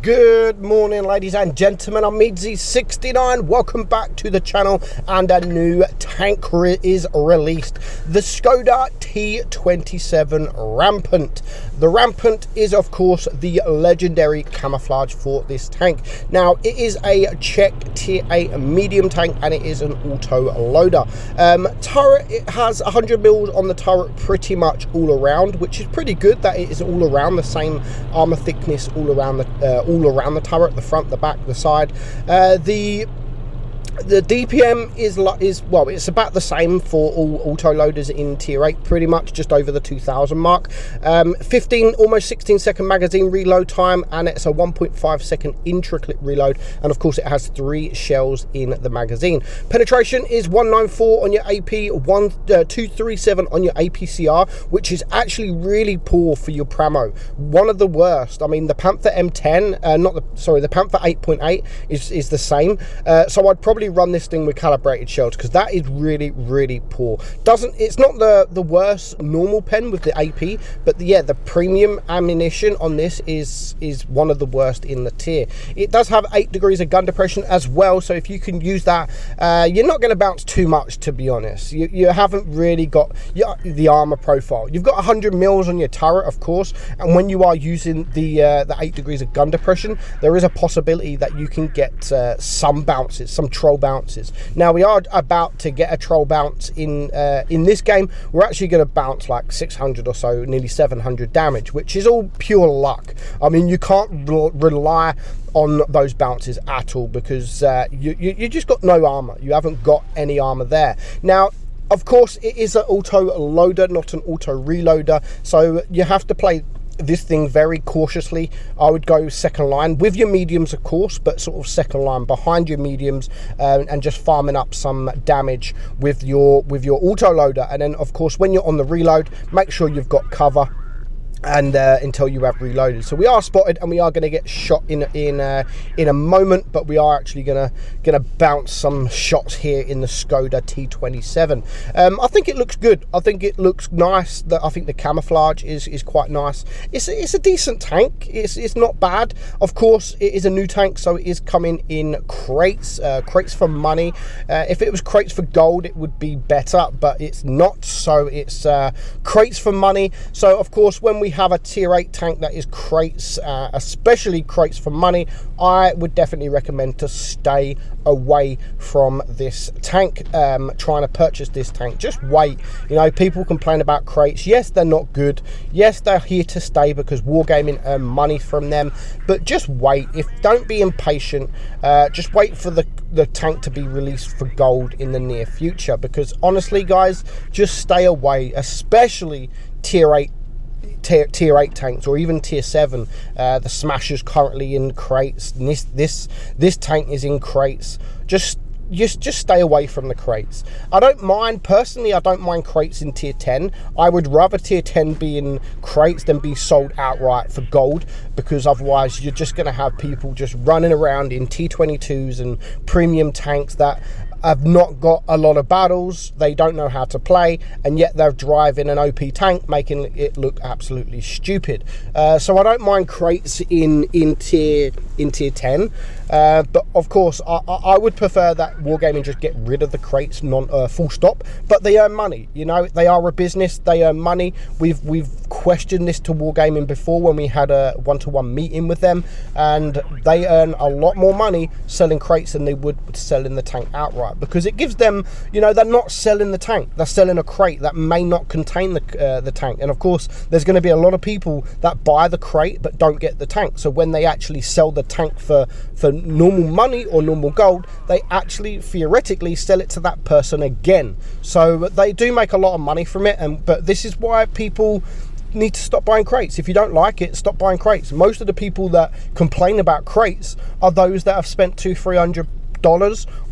Good morning, ladies and gentlemen. I'm meadsyreplays. Welcome back to the channel, and a new tank is released, the Skoda T27 Rampant. The Rampant is, of course, the legendary camouflage for this tank. Now, it is a Czech Tier 8 medium tank, and it is an auto loader. Turret, it has 100 mils on the turret pretty much all around, which is pretty good that it is all around the same armor thickness all around the turret, the front, the back, the side. The DPM is well, it's about the same for all auto loaders in Tier 8, pretty much just over the 2000 mark. 15, almost 16-second magazine reload time, and it's a 1.5-second intra-clip reload, and of course it has 3 shells in the magazine. Penetration is 194 on your AP, 237 on your APCR, which is actually really poor for your Pramo. One of the worst. I mean, the Panther M10, the Panther 8.8 is the same. So I'd probably run this thing with calibrated shells, because that is really poor. It's not the worst normal pen with the AP, but the premium ammunition on this is one of the worst in the tier. It does have 8 degrees of gun depression as well, so if you can use that, you're not going to bounce too much, to be honest. You haven't really got the armor profile. You've got 100 mils on your turret, of course, and when you are using the 8 degrees of gun depression, there is a possibility that you can get some bounces, some troll bounces. Now, we are about to get a troll bounce in this game. We're actually going to bounce like 600 or so, nearly 700 damage, which is all pure luck. I mean, you can't rely on those bounces at all, because you just got no armor. You haven't got any armor there. Now, of course, it is an auto loader, not an auto reloader, so you have to play this thing very cautiously. I would go second line with your mediums, of course, but sort of second line behind your mediums, and just farming up some damage with your auto loader. And then, of course, when you're on the reload, make sure you've got cover and until you have reloaded. So we are spotted, and we are going to get shot in a moment, but we are actually gonna bounce some shots here in the Skoda T27. I think it looks good. I think it looks nice. I think the camouflage is quite nice. It's a decent tank. It's not bad. Of course, it is a new tank, so it is coming in crates for money. If it was crates for gold, it would be better, but it's not. So it's crates for money. So of course, when we have a Tier 8 tank that is crates, especially crates for money, I would definitely recommend to stay away from this tank. Trying to purchase this tank, just wait. You know, people complain about crates. Yes, they're not good. Yes, they're here to stay because Wargaming earn money from them, but just wait. Don't be impatient. Just wait for the tank to be released for gold in the near future, because honestly, guys, just stay away, especially Tier 8 tanks, or even Tier 7. The Smasher's currently in crates. This tank is in crates. Just stay away from the crates. I don't mind crates in Tier 10. I would rather Tier 10 be in crates than be sold outright for gold, because otherwise you're just going to have people just running around in T22s and premium tanks that have not got a lot of battles. They don't know how to play, and yet they're driving an OP tank, making it look absolutely stupid. So I don't mind crates in Tier 10, but of course I would prefer that Wargaming just get rid of the crates, full stop. But they earn money. You know, they are a business. They earn money. We've questioned this to Wargaming before when we had a one-to-one meeting with them, and they earn a lot more money selling crates than they would selling the tank outright, because it gives them, you know, they're not selling the tank, they're selling a crate that may not contain the tank. And of course, there's going to be a lot of people that buy the crate but don't get the tank. So when they actually sell the tank for normal money or normal gold, they actually theoretically sell it to that person again. So they do make a lot of money from it. But this is why people need to stop buying crates. If you don't like it, stop buying crates. Most of the people that complain about crates are those that have spent $200-300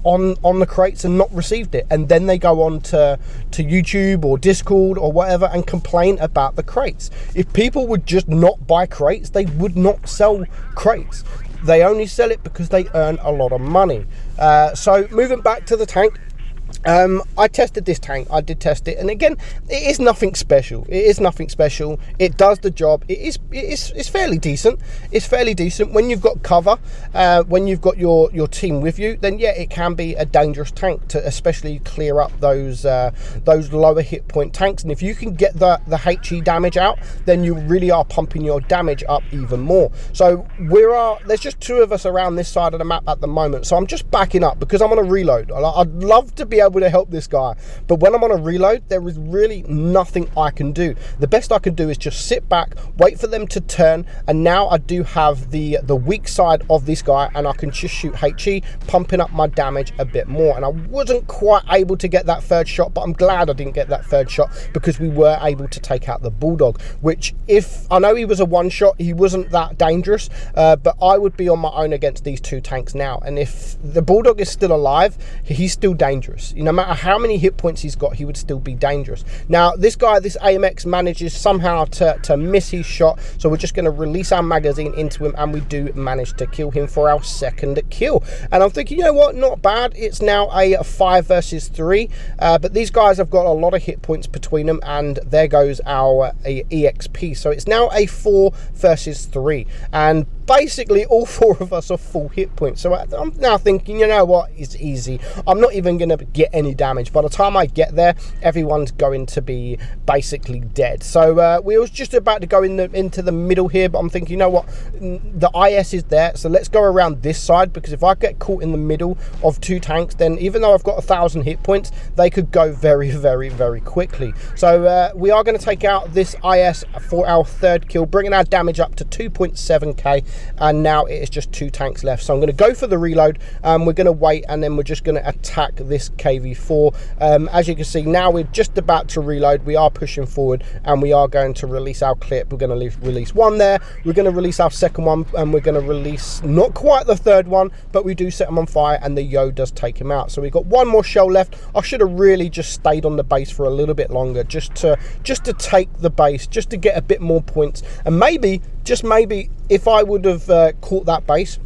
on the crates and not received it, and then they go on to YouTube or Discord or whatever and complain about the crates. If people would just not buy crates, they would not sell crates. They only sell it because they earn a lot of money. So moving back to the tank, I tested this tank. I did test it, and again, it is nothing special. It is nothing special. It does the job. It's fairly decent. It's fairly decent when you've got cover, when you've got your team with you. Then yeah, it can be a dangerous tank to especially clear up those lower hit point tanks. And if you can get the HE damage out, then you really are pumping your damage up even more. So there's just 2 of us around this side of the map at the moment. So I'm just backing up because I'm on a reload. I'd love to be able to help this guy, but when I'm on a reload, there is really nothing I can do. The best I can do is just sit back, wait for them to turn, and now I do have the weak side of this guy, and I can just shoot HE, pumping up my damage a bit more. And I wasn't quite able to get that 3rd shot, but I'm glad I didn't get that 3rd shot because we were able to take out the Bulldog, which, if I know he was a 1-shot, he wasn't that dangerous, but I would be on my own against these 2 tanks now. And if the Bulldog is still alive, he's still dangerous. No matter how many hit points he's got, he would still be dangerous. Now this guy, this AMX, manages somehow to miss his shot, so we're just going to release our magazine into him, and we do manage to kill him for our 2nd kill. And I'm thinking, you know what, not bad. It's now a 5 versus 3, but these guys have got a lot of hit points between them, and there goes our EXP. So it's now a 4 versus 3, and basically all 4 of us are full hit points. So I'm now thinking, you know what, it's easy. I'm not even going to get any damage. By the time I get there, everyone's going to be basically dead. So we was just about to go into the middle here, but I'm thinking, you know what, the IS is there, so let's go around this side, because if I get caught in the middle of 2 tanks, then even though I've got 1,000 hit points, they could go very, very, very quickly. So we are going to take out this IS for our 3rd kill, bringing our damage up to 2.7k, and now it is just 2 tanks left. So I'm going to go for the reload. We're going to wait, and then we're just going to attack this KV4. As you can see, now we're just about to reload. We are pushing forward, and we are going to release our clip. We're going to release 1 there. We're going to release our 2nd one, and we're going to release not quite the 3rd one, but we do set him on fire, and the Yo does take him out. So we've got 1 more shell left. I should have really just stayed on the base for a little bit longer, just to take the base, just to get a bit more points. And maybe, just maybe, if I would have caught that base,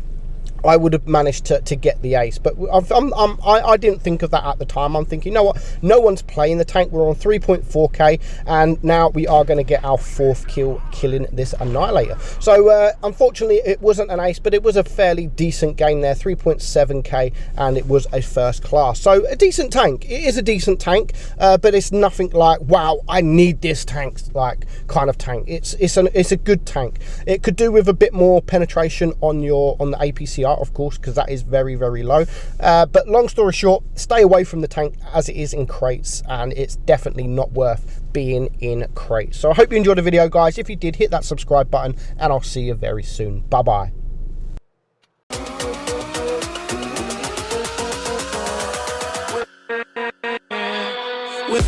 I would have managed to get the ace. But I didn't think of that at the time. I'm thinking, you know what, no one's playing the tank. We're on 3.4k, and now we are going to get our 4th kill, killing this Annihilator. So unfortunately, it wasn't an ace, but it was a fairly decent game there, 3.7k, and it was a 1st class. So a decent tank. It is a decent tank, but it's nothing like, wow, I need this tank, like, kind of tank. It's a good tank. It could do with a bit more penetration on the APCR, of course, because that is very, very low. But long story short, stay away from the tank, as it is in crates, and it's definitely not worth being in crates. So I hope you enjoyed the video, guys. If you did, hit that subscribe button, and I'll see you very soon. Bye bye. With